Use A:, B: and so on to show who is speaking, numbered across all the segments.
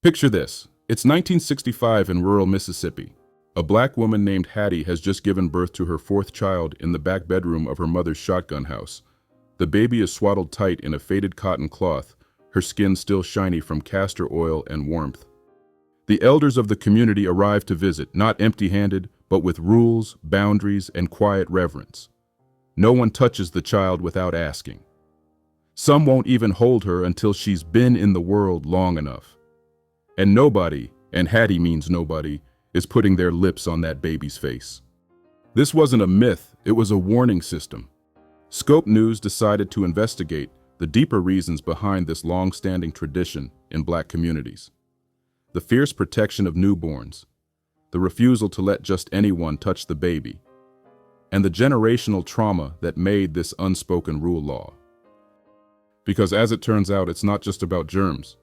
A: Picture this. It's 1965 in rural Mississippi. A black woman named Hattie has just given birth to her fourth child in the back bedroom of her mother's shotgun house. The baby is swaddled tight in a faded cotton cloth, her skin still shiny from castor oil and warmth. The elders of the community arrive to visit, not empty-handed, but with rules, boundaries, and quiet reverence. No one touches the child without asking. Some won't even hold her until she's been in the world long enough. And nobody, and Hattie means nobody, is putting their lips on that baby's face. This wasn't a myth, it was a warning system. Scope News decided to investigate the deeper reasons behind this long-standing tradition in black communities. The fierce protection of newborns, the refusal to let just anyone touch the baby, and the generational trauma that made this unspoken rule law. Because as it turns out, it's not just about germs.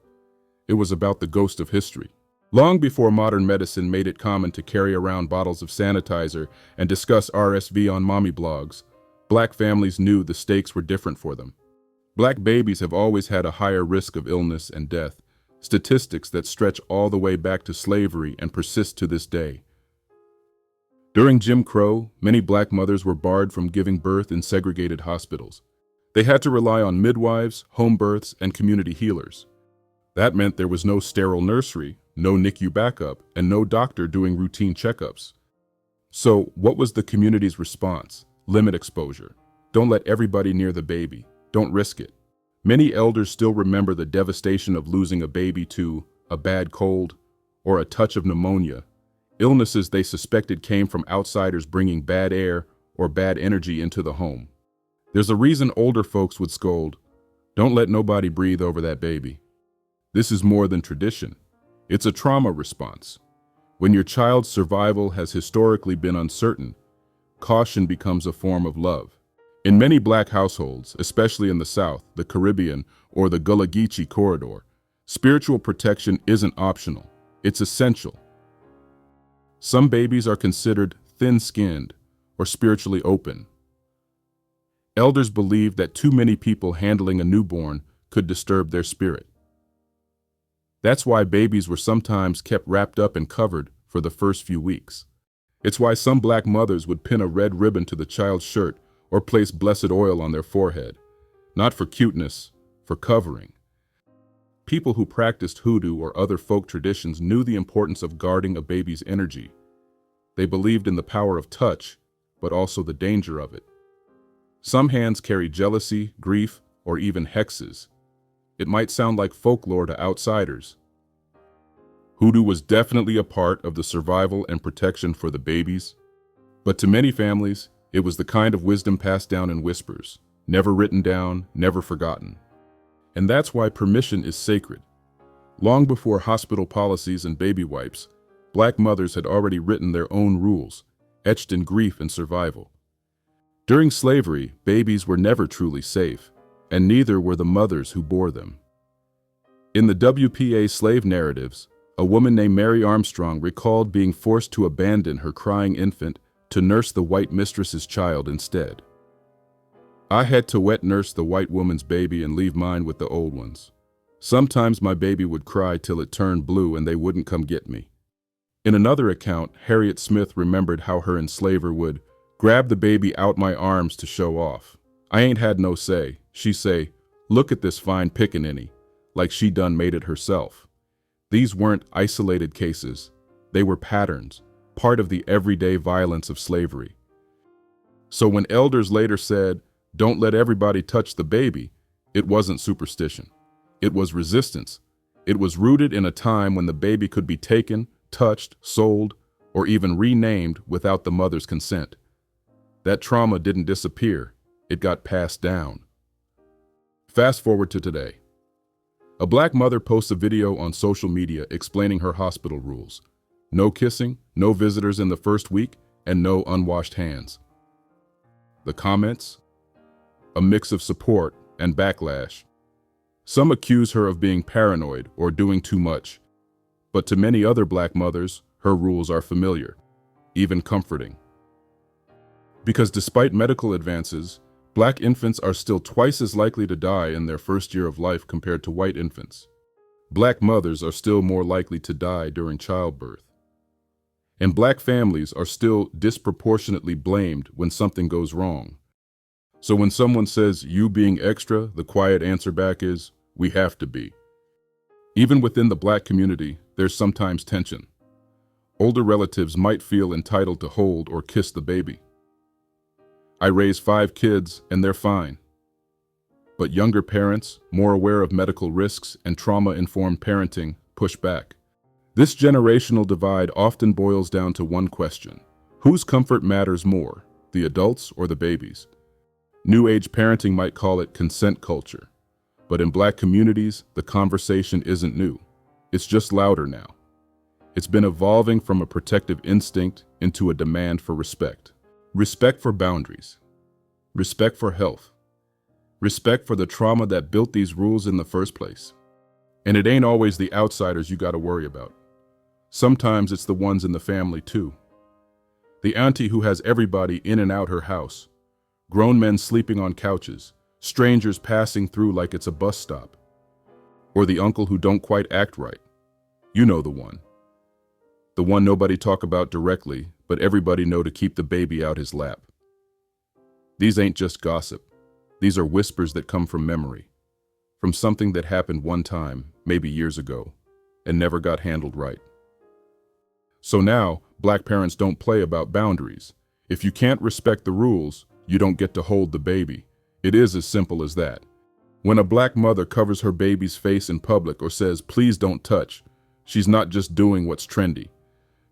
A: It was about the ghost of history. Long before modern medicine made it common to carry around bottles of sanitizer and discuss RSV on mommy blogs, black families knew the stakes were different for them. Black babies have always had a higher risk of illness and death, statistics that stretch all the way back to slavery and persist to this day. During Jim Crow, many black mothers were barred from giving birth in segregated hospitals. They had to rely on midwives, home births, and community healers. That meant there was no sterile nursery, no NICU backup, and no doctor doing routine checkups. So, what was the community's response? Limit exposure. Don't let everybody near the baby. Don't risk it. Many elders still remember the devastation of losing a baby to a bad cold or a touch of pneumonia, illnesses they suspected came from outsiders bringing bad air or bad energy into the home. There's a reason older folks would scold, "Don't let nobody breathe over that baby." This is more than tradition. It's a trauma response. When your child's survival has historically been uncertain, caution becomes a form of love. In many black households, especially in the South, the Caribbean, or the Gullah Geechee corridor, spiritual protection isn't optional, it's essential. Some babies are considered thin-skinned or spiritually open. Elders believed that too many people handling a newborn could disturb their spirit. That's why babies were sometimes kept wrapped up and covered for the first few weeks. It's why some black mothers would pin a red ribbon to the child's shirt or place blessed oil on their forehead, not for cuteness, for covering. People who practiced hoodoo or other folk traditions knew the importance of guarding a baby's energy. They believed in the power of touch, but also the danger of it. Some hands carry jealousy, grief, or even hexes. It might sound like folklore to outsiders. Hoodoo was definitely a part of the survival and protection for the babies, but to many families, it was the kind of wisdom passed down in whispers, never written down, never forgotten. And that's why permission is sacred. Long before hospital policies and baby wipes, black mothers had already written their own rules, etched in grief and survival. During slavery, babies were never truly safe, and neither were the mothers who bore them. In the WPA slave narratives, a woman named Mary Armstrong recalled being forced to abandon her crying infant to nurse the white mistress's child instead. "I had to wet nurse the white woman's baby and leave mine with the old ones. Sometimes my baby would cry till it turned blue and they wouldn't come get me." In another account, Harriet Smith remembered how her enslaver would grab the baby out my arms to show off. "I ain't had no say," she say, "look at this fine pickaninny," like she done made it herself. These weren't isolated cases. They were patterns, part of the everyday violence of slavery. So when elders later said, "Don't let everybody touch the baby," it wasn't superstition. It was resistance. It was rooted in a time when the baby could be taken, touched, sold, or even renamed without the mother's consent. That trauma didn't disappear. It got passed down. Fast forward to today. A black mother posts a video on social media explaining her hospital rules. No kissing, no visitors in the first week, and no unwashed hands. The comments? A mix of support and backlash. Some accuse her of being paranoid or doing too much, but to many other black mothers, her rules are familiar, even comforting. Because despite medical advances, black infants are still twice as likely to die in their first year of life compared to white infants. Black mothers are still more likely to die during childbirth. And Black families are still disproportionately blamed when something goes wrong. So when someone says, "You being extra," the quiet answer back is, "We have to be." Even within the Black community, there's sometimes tension. Older relatives might feel entitled to hold or kiss the baby. I raise 5 kids and they're fine. But younger parents, more aware of medical risks and trauma-informed parenting, push back. This generational divide often boils down to one question: whose comfort matters more, the adults or the babies? New Age parenting might call it consent culture, but in Black communities, the conversation isn't new. It's just louder now. It's been evolving from a protective instinct into a demand for respect. Respect for boundaries. Respect for health. Respect for the trauma that built these rules in the first place. And it ain't always the outsiders you gotta worry about. Sometimes it's the ones in the family too. The auntie who has everybody in and out her house. Grown men sleeping on couches. Strangers passing through like it's a bus stop. Or the uncle who don't quite act right. You know the one. The one nobody talk about directly, but everybody know to keep the baby out his lap. These ain't just gossip. These are whispers that come from memory. From something that happened one time, maybe years ago, and never got handled right. So now, Black parents don't play about boundaries. If you can't respect the rules, you don't get to hold the baby. It is as simple as that. When a Black mother covers her baby's face in public or says, "Please don't touch," she's not just doing what's trendy.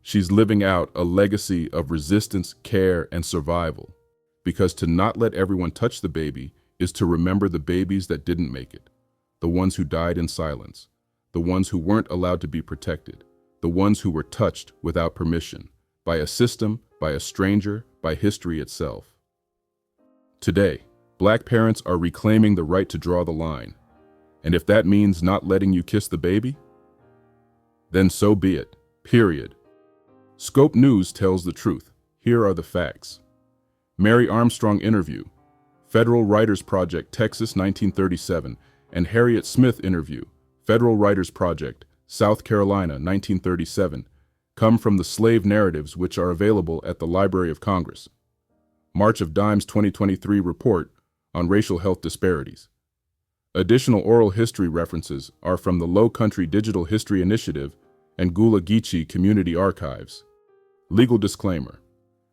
A: She's living out a legacy of resistance, care, and survival. Because to not let everyone touch the baby is to remember the babies that didn't make it, the ones who died in silence, the ones who weren't allowed to be protected, the ones who were touched without permission, by a system, by a stranger, by history itself. Today, Black parents are reclaiming the right to draw the line. And if that means not letting you kiss the baby, then so be it, period. Scope News tells the truth. Here are the facts. Mary Armstrong interview, Federal Writers Project, Texas, 1937, and Harriet Smith interview, Federal Writers Project, South Carolina, 1937, come from the slave narratives which are available at the Library of Congress. March of Dimes 2023 report on racial health disparities. Additional oral history references are from the Low Country Digital History Initiative and Gula Geechee Community Archives. Legal disclaimer.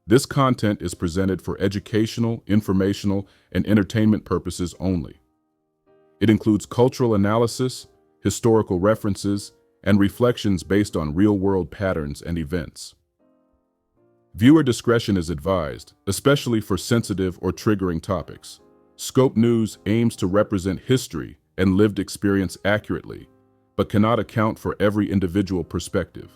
A: This content is presented for educational, informational, and entertainment purposes only. It includes cultural analysis, historical references, and reflections based on real-world patterns and events. Viewer discretion is advised, especially for sensitive or triggering topics. Scope News aims to represent history and lived experience accurately, but cannot account for every individual perspective.